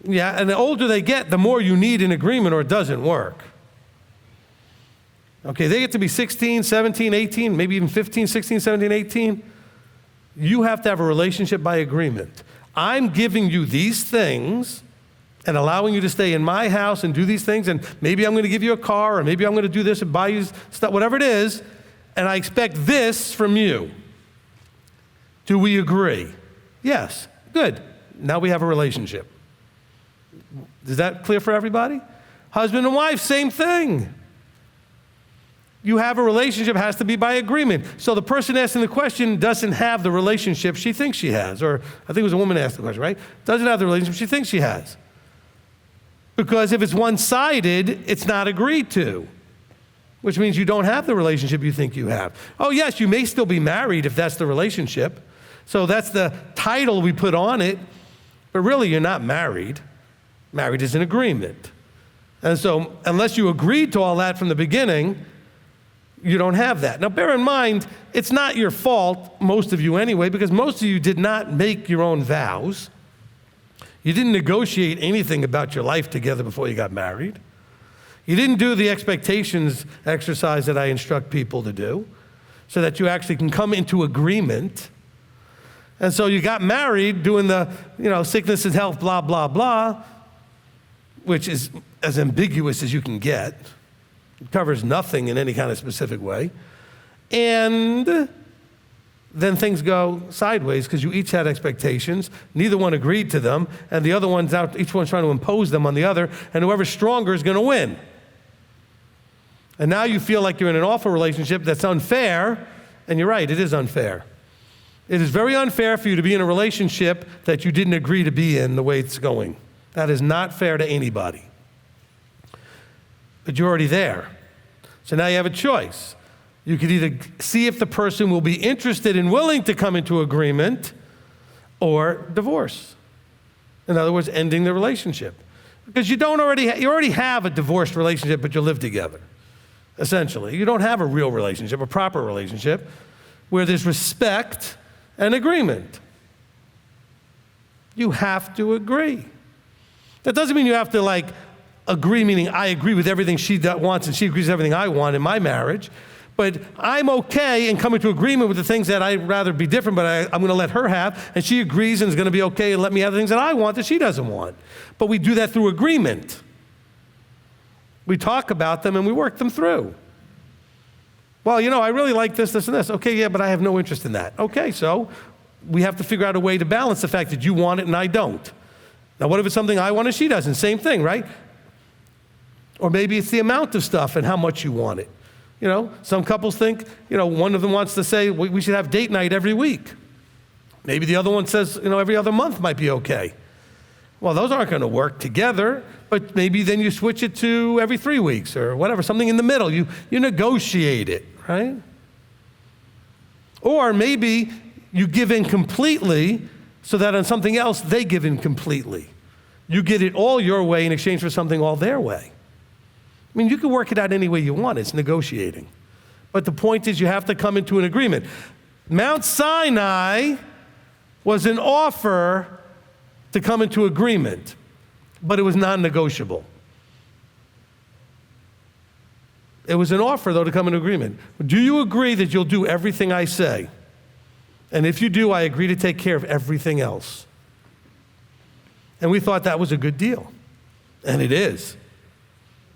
Yeah, and the older they get, the more you need an agreement or it doesn't work. Okay, they get to be 16, 17, 18, maybe even 15, 16, 17, 18. You have to have a relationship by agreement. I'm giving you these things and allowing you to stay in my house and do these things, and maybe I'm going to give you a car, or maybe I'm going to do this and buy you stuff, whatever it is, and I expect this from you. Do we agree? Yes. Good. Now we have a relationship. Is that clear for everybody? Husband and wife, same thing. You have a relationship, has to be by agreement. So the person asking the question doesn't have the relationship she thinks she has. Or I think it was a woman asked the question, right? Doesn't have the relationship she thinks she has. Because if it's one-sided, it's not agreed to, which means you don't have the relationship you think you have. Oh, yes, you may still be married if that's the relationship. So that's the title we put on it, but really you're not married. Married is an agreement. And so unless you agreed to all that from the beginning, you don't have that. Now bear in mind, it's not your fault, most of you anyway, because most of you did not make your own vows. You didn't negotiate anything about your life together before you got married. You didn't do the expectations exercise that I instruct people to do so that you actually can come into agreement. And so you got married doing the, sickness and health, blah, blah, blah, which is as ambiguous as you can get. It covers nothing in any kind of specific way. And then things go sideways because you each had expectations. Neither one agreed to them, and the other one's out, each one's trying to impose them on the other, and whoever's stronger is going to win. And now you feel like you're in an awful relationship that's unfair, and you're right, it is unfair. It is very unfair for you to be in a relationship that you didn't agree to be in the way it's going. That is not fair to anybody. but you're already there. So now you have a choice. You could either see if the person will be interested and willing to come into agreement, or divorce. In other words, ending the relationship. Because you already have a divorced relationship, but you live together, essentially. You don't have a real relationship, a proper relationship, where there's respect and agreement. You have to agree. That doesn't mean you have to agree, meaning I agree with everything she wants and she agrees with everything I want in my marriage. But I'm okay in coming to agreement with the things that I'd rather be different, but I'm going to let her have, and she agrees and is going to be okay and let me have the things that I want that she doesn't want. But we do that through agreement. We talk about them and we work them through. Well, I really like this, this, and this. Okay, yeah, but I have no interest in that. Okay, so we have to figure out a way to balance the fact that you want it and I don't. Now, what if it's something I want and she doesn't? Same thing, right? Or maybe it's the amount of stuff and how much you want it. Some couples think, one of them wants to say, we should have date night every week. Maybe the other one says, every other month might be okay. Well, those aren't going to work together, but maybe then you switch it to every 3 weeks or whatever, something in the middle. You negotiate it, right? Or maybe you give in completely so that on something else, they give in completely. You get it all your way in exchange for something all their way. I mean, you can work it out any way you want. It's negotiating. But the point is you have to come into an agreement. Mount Sinai was an offer to come into agreement, but it was non-negotiable. It was an offer, though, to come into agreement. Do you agree that you'll do everything I say? And if you do, I agree to take care of everything else. And we thought that was a good deal. And it is.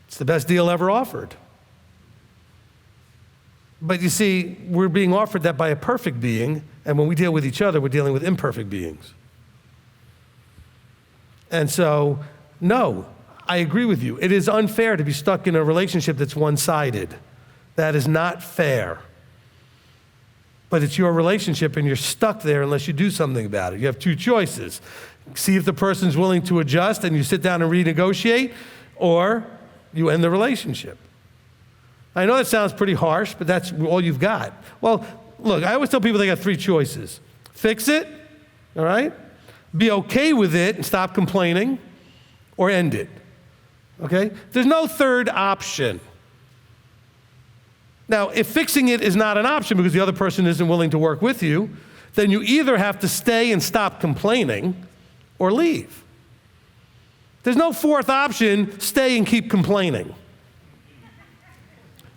It's the best deal ever offered. But you see, we're being offered that by a perfect being, and when we deal with each other, we're dealing with imperfect beings. And so, no, I agree with you. It is unfair to be stuck in a relationship that's one-sided. That is not fair. But it's your relationship, and you're stuck there unless you do something about it. You have two choices. See if the person's willing to adjust, and you sit down and renegotiate, or you end the relationship. I know that sounds pretty harsh, but that's all you've got. Well, look, I always tell people they got three choices. Fix it, all right? Be okay with it and stop complaining, or end it, okay? There's no third option. Now, if fixing it is not an option because the other person isn't willing to work with you, then you either have to stay and stop complaining or leave. There's no fourth option, stay and keep complaining,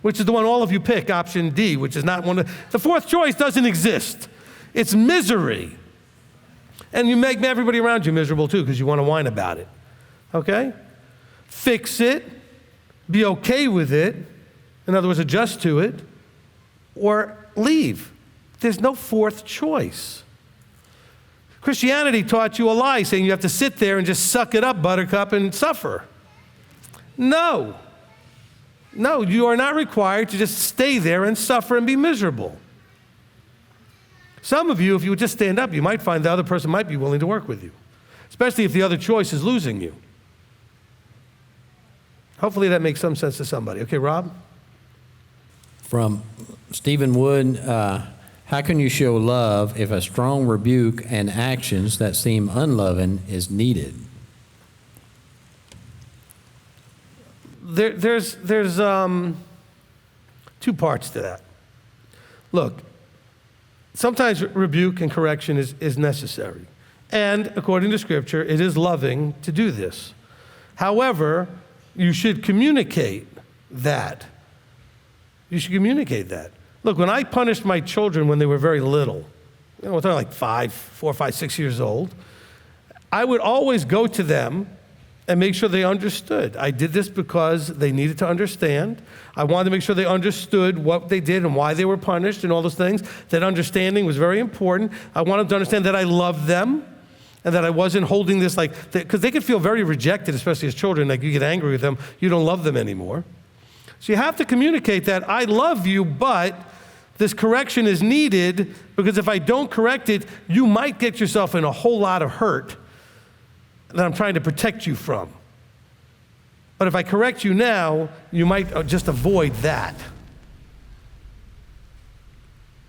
which is the one all of you pick, option D, which is not one of the fourth choice doesn't exist. It's misery. And you make everybody around you miserable too because you want to whine about it, okay? Fix it, be okay with it, in other words, adjust to it, or leave. There's no fourth choice. Christianity taught you a lie, saying you have to sit there and just suck it up, buttercup, and suffer. No. No, you are not required to just stay there and suffer and be miserable. Some of you, if you would just stand up, you might find the other person might be willing to work with you, especially if the other choice is losing you. Hopefully that makes some sense to somebody. Okay, Rob? From Stephen Wood, how can you show love if a strong rebuke and actions that seem unloving is needed? There's two parts to that. Look, sometimes rebuke and correction is necessary. And according to Scripture, it is loving to do this. However, you should communicate that. You should communicate that. Look, when I punished my children when they were very little, they're like 4, 5, 6 years old, I would always go to them and make sure they understood. I did this because they needed to understand. I wanted to make sure they understood what they did and why they were punished and all those things. That understanding was very important. I wanted them to understand that I loved them and that I wasn't holding this because they could feel very rejected, especially as children. Like you get angry with them, you don't love them anymore. So you have to communicate that I love you, but this correction is needed because if I don't correct it, you might get yourself in a whole lot of hurt that I'm trying to protect you from. But if I correct you now, you might just avoid that.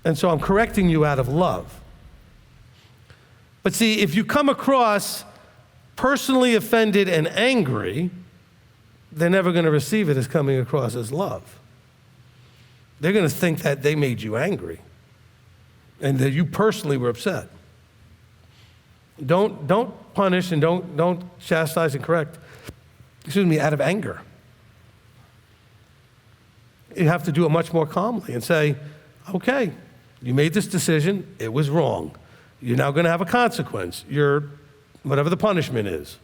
And so I'm correcting you out of love. But see, if you come across personally offended and angry, they're never going to receive it as coming across as love. They're going to think that they made you angry and that you personally were upset. Don't punish and don't chastise and correct, out of anger. You have to do it much more calmly and say, okay, you made this decision, it was wrong. You're now going to have a consequence. Whatever the punishment is.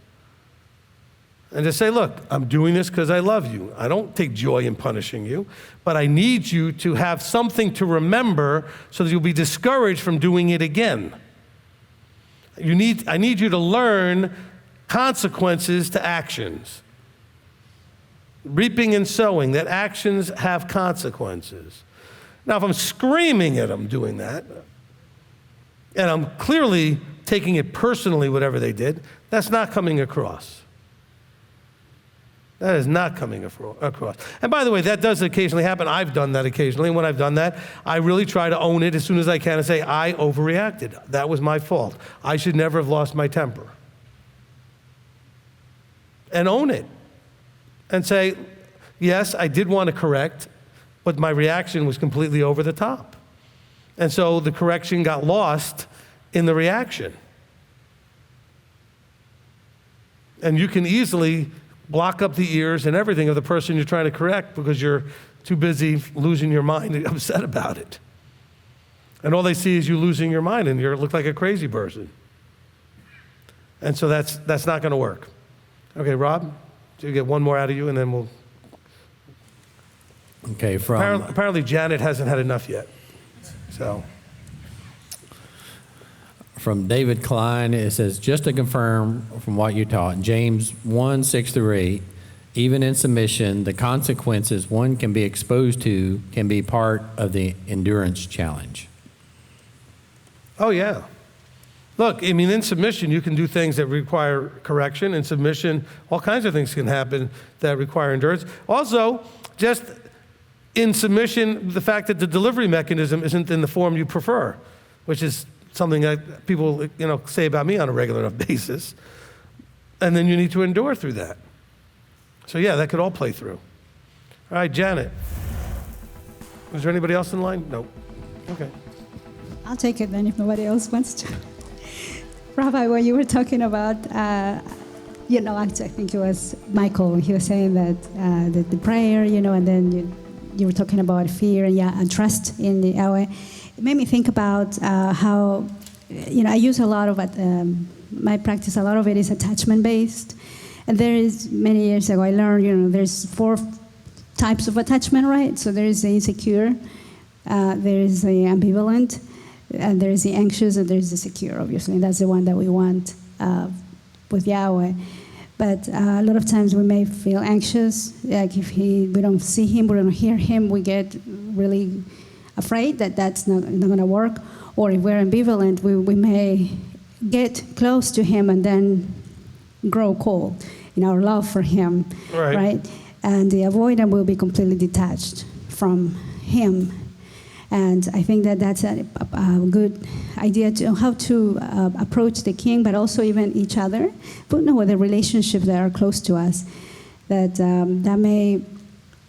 And just say, look, I'm doing this because I love you. I don't take joy in punishing you, but I need you to have something to remember so that you'll be discouraged from doing it again. I need you to learn consequences to actions. Reaping and sowing, that actions have consequences. Now, if I'm screaming at them doing that, and I'm clearly taking it personally, whatever they did, that's not coming across. That is not coming across. And by the way, that does occasionally happen. I've done that occasionally. And when I've done that, I really try to own it as soon as I can and say, I overreacted. That was my fault. I should never have lost my temper. And own it. And say, yes, I did want to correct, but my reaction was completely over the top. And so the correction got lost in the reaction. And you can easily block up the ears and everything of the person you're trying to correct because you're too busy losing your mind and upset about it. And all they see is you losing your mind and you look like a crazy person. And so that's not going to work. Okay, Rob, so you get one more out of you and then we'll... Okay, Apparently Janet hasn't had enough yet. So... From David Klein, it says, just to confirm from what you taught, James 1, 6 through 8, even in submission, the consequences one can be exposed to can be part of the endurance challenge. Oh, yeah. Look, I mean, in submission, you can do things that require correction. In submission, all kinds of things can happen that require endurance. Also, just in submission, the fact that the delivery mechanism isn't in the form you prefer, which is something that people, say about me on a regular enough basis. And then you need to endure through that. So yeah, that could all play through. All right, Janet. Is there anybody else in line? No. Okay. I'll take it then if nobody else wants to. Rabbi, when you were talking about, actually I think it was Michael, when he was saying that the prayer, and then you were talking about fear and trust in the Yahweh. It made me think about how, I use a lot of my practice, a lot of it is attachment-based. And there is, many years ago, I learned, there's 4 types of attachment, right? So there is the insecure, there is the ambivalent, and there is the anxious, and there is the secure, obviously. And that's the one that we want with Yahweh. But a lot of times we may feel anxious, like if we don't see him, we don't hear him, we get really afraid that that's not going to work. Or if we're ambivalent, we may get close to him and then grow cold in our love for him, right? And the avoidant will be completely detached from him. And I think that that's a good idea to how to approach the king, but also even each other, but with the relationships that are close to us. That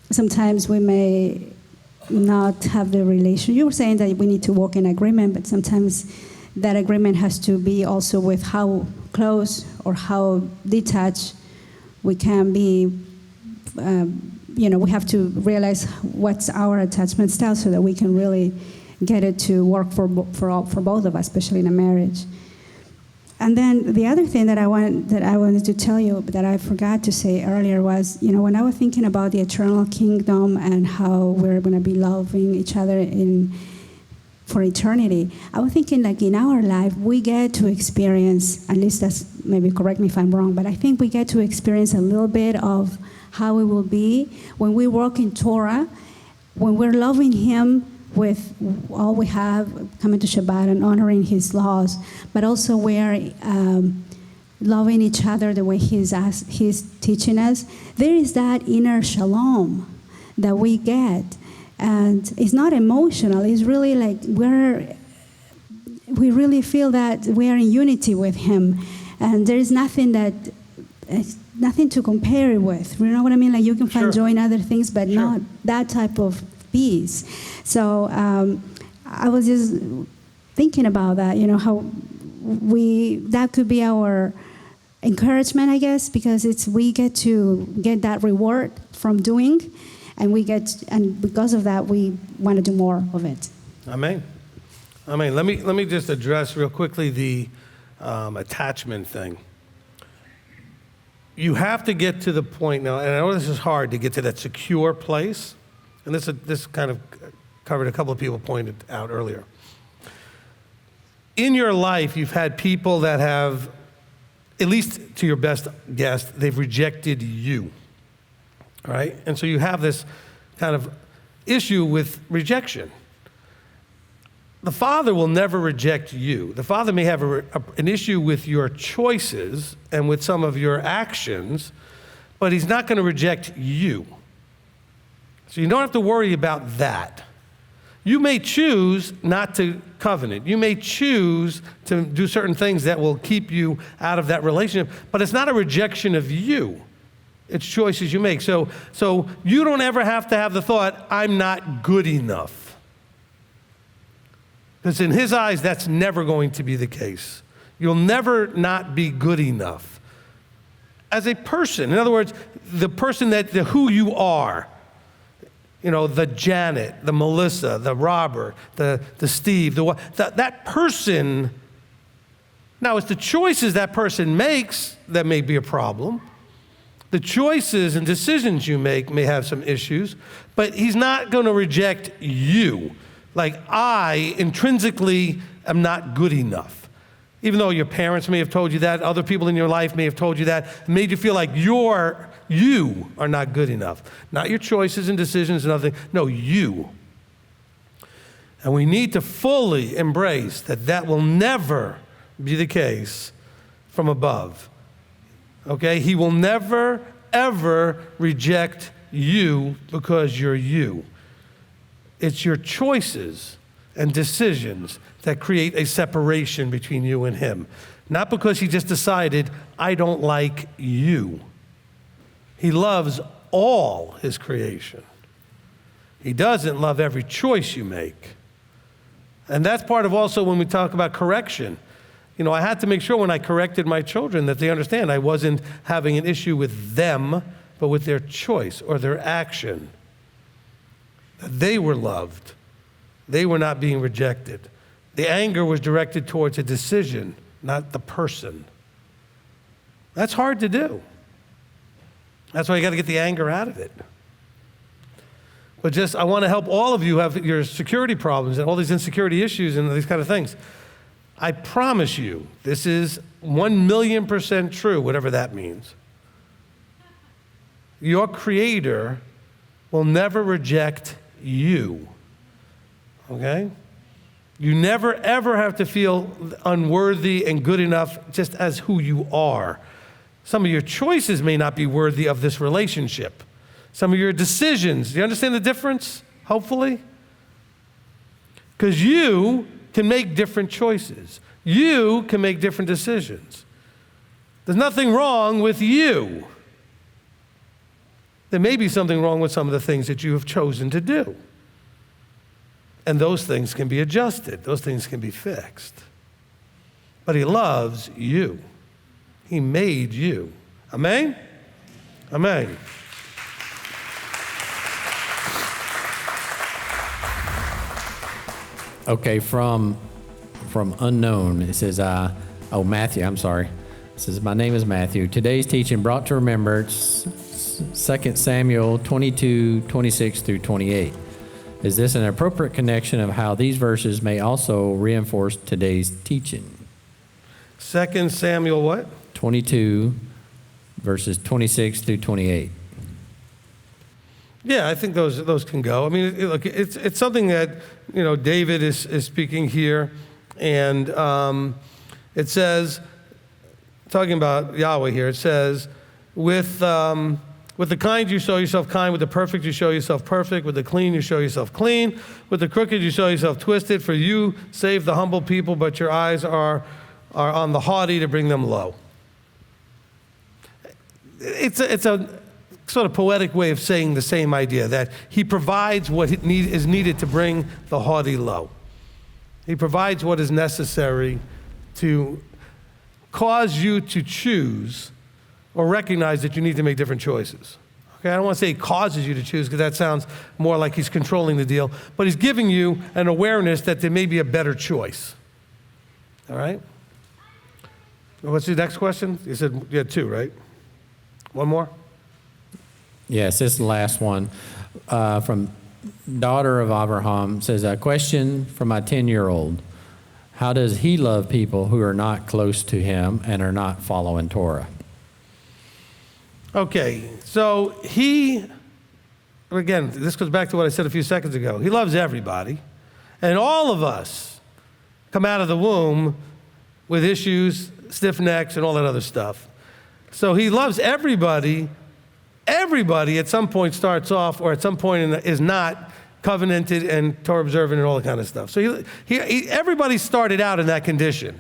sometimes we may not have the relation. You were saying that we need to work in agreement, but sometimes that agreement has to be also with how close or how detached we can be. We have to realize what's our attachment style so that we can really get it to work for both of us, especially in a marriage. And then the other thing that I wanted to tell you that I forgot to say earlier was, when I was thinking about the eternal kingdom and how we're going to be loving each other for eternity, I was thinking like in our life, we get to experience, at least that's, maybe correct me if I'm wrong, but I think we get to experience a little bit of how it will be when we walk in Torah, when we're loving him with all we have, coming to Shabbat and honoring his laws, but also we're loving each other the way he's teaching us, there is that inner shalom that we get. And it's not emotional. It's really like we really feel that we are in unity with him. And there is nothing to compare it with. You know what I mean? Like you can find joy in other things, but not that type of peace. So I was just thinking about that, how that could be our encouragement, I guess, because we get to get that reward from doing, and because of that, we want to do more of it. Amen. Amen. Let me just address real quickly the attachment thing. You have to get to the point now, and I know this is hard to get to that secure place, and this kind of covered a couple of people pointed out earlier. In your life, you've had people that have, at least to your best guess, they've rejected you, all right? And so you have this kind of issue with rejection. The Father will never reject you. The Father may have an issue with your choices and with some of your actions, but he's not going to reject you. So you don't have to worry about that. You may choose not to covenant. You may choose to do certain things that will keep you out of that relationship, but it's not a rejection of you. It's choices you make. So you don't ever have to have the thought, I'm not good enough. Because in his eyes, that's never going to be the case. You'll never not be good enough. As a person, in other words, the person who you are, the Janet, the Melissa, the Robert, the Steve, that person, now it's the choices that person makes that may be a problem. The choices and decisions you make may have some issues, but he's not going to reject you. Like I intrinsically am not good enough. Even though your parents may have told you that, other people in your life may have told you that, made you feel like you are not good enough. Not your choices and decisions and other things. No, you. And we need to fully embrace that will never be the case from above. Okay? He will never, ever reject you because you're you. It's your choices and decisions that create a separation between you and him. Not because he just decided, I don't like you. He loves all his creation. He doesn't love every choice you make. And that's part of also when we talk about correction. I had to make sure when I corrected my children that they understand I wasn't having an issue with them, but with their choice or their action. That they were loved. They were not being rejected. The anger was directed towards a decision, not the person. That's hard to do. That's why you got to get the anger out of it. But I want to help all of you have your security problems and all these insecurity issues and these kind of things. I promise you, this is 1,000,000% true, whatever that means. Your Creator will never reject you. Okay? You never, ever have to feel unworthy and good enough just as who you are. Some of your choices may not be worthy of this relationship. Some of your decisions, do you understand the difference, hopefully? Because you can make different choices. You can make different decisions. There's nothing wrong with you. There may be something wrong with some of the things that you have chosen to do. And those things can be adjusted. Those things can be fixed. But he loves you. He made you. Amen? Amen. Okay, from unknown, it says, Matthew, I'm sorry. It says, my name is Matthew. Today's teaching brought to remembrance 2 Samuel 22, 26 through 28. Is this an appropriate connection of how these verses may also reinforce today's teaching? 2 Samuel what? 22, verses 26 through 28. Yeah, I think those can go. I mean, look, it's something that, David is speaking here, and it says, talking about Yahweh here. It says, with the kind you show yourself kind, with the perfect you show yourself perfect, with the clean you show yourself clean, with the crooked you show yourself twisted, for you save the humble people, but your eyes are on the haughty to bring them low. It's a sort of poetic way of saying the same idea, that he provides what is needed to bring the haughty low. He provides what is necessary to cause you to choose or recognize that you need to make different choices. Okay, I don't want to say he causes you to choose, because that sounds more like he's controlling the deal, but he's giving you an awareness that there may be a better choice. All right? What's the next question? You said you had 2, right? One more? Yes, this is the last one. From daughter of Abraham, says, a question from my 10-year-old. How does he love people who are not close to him and are not following Torah? Okay, so again, this goes back to what I said a few seconds ago. He loves everybody, and all of us come out of the womb with issues, stiff necks, and all that other stuff. So he loves everybody. Everybody at some point starts off, or at some point is not covenanted and Torah observant and all that kind of stuff. So everybody started out in that condition.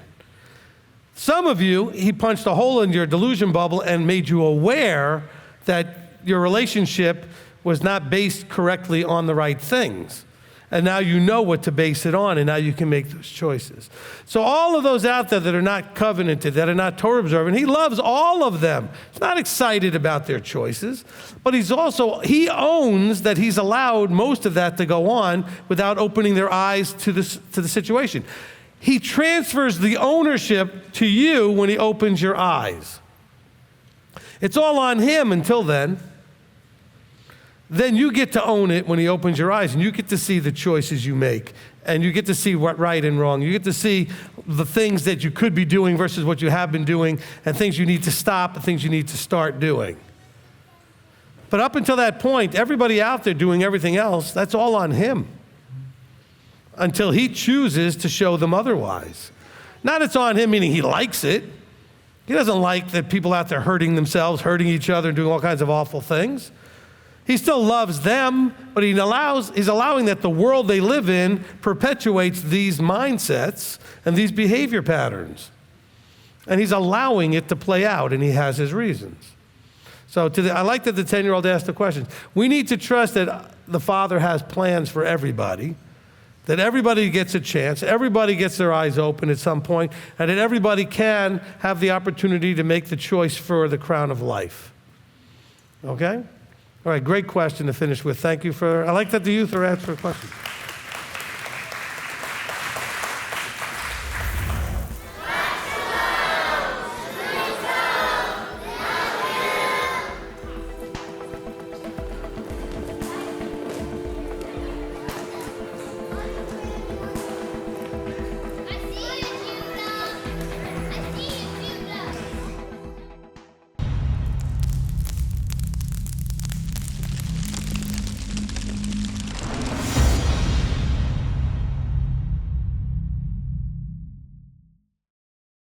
Some of you, he punched a hole in your delusion bubble and made you aware that your relationship was not based correctly on the right things. And now you know what to base it on, and now you can make those choices. So all of those out there that are not covenanted, that are not Torah observant, he loves all of them. He's not excited about their choices, but he owns that he's allowed most of that to go on without opening their eyes to the situation. He transfers the ownership to you when he opens your eyes. It's all on him until then. Then you get to own it when he opens your eyes, and you get to see the choices you make, and you get to see what right and wrong. You get to see the things that you could be doing versus what you have been doing, and things you need to stop and things you need to start doing. But up until that point, everybody out there doing everything else, that's all on him, until he chooses to show them otherwise. Not it's on him, meaning he likes it. He doesn't like that people out there hurting themselves, hurting each other, and doing all kinds of awful things. He still loves them, but he's allowing that the world they live in perpetuates these mindsets and these behavior patterns. And he's allowing it to play out, and he has his reasons. So I like that the 10-year-old asked the question. We need to trust that the Father has plans for everybody, that everybody gets a chance, everybody gets their eyes open at some point, and that everybody can have the opportunity to make the choice for the crown of life. Okay? All right, great question to finish with. Thank you I like that the youth are asked for questions.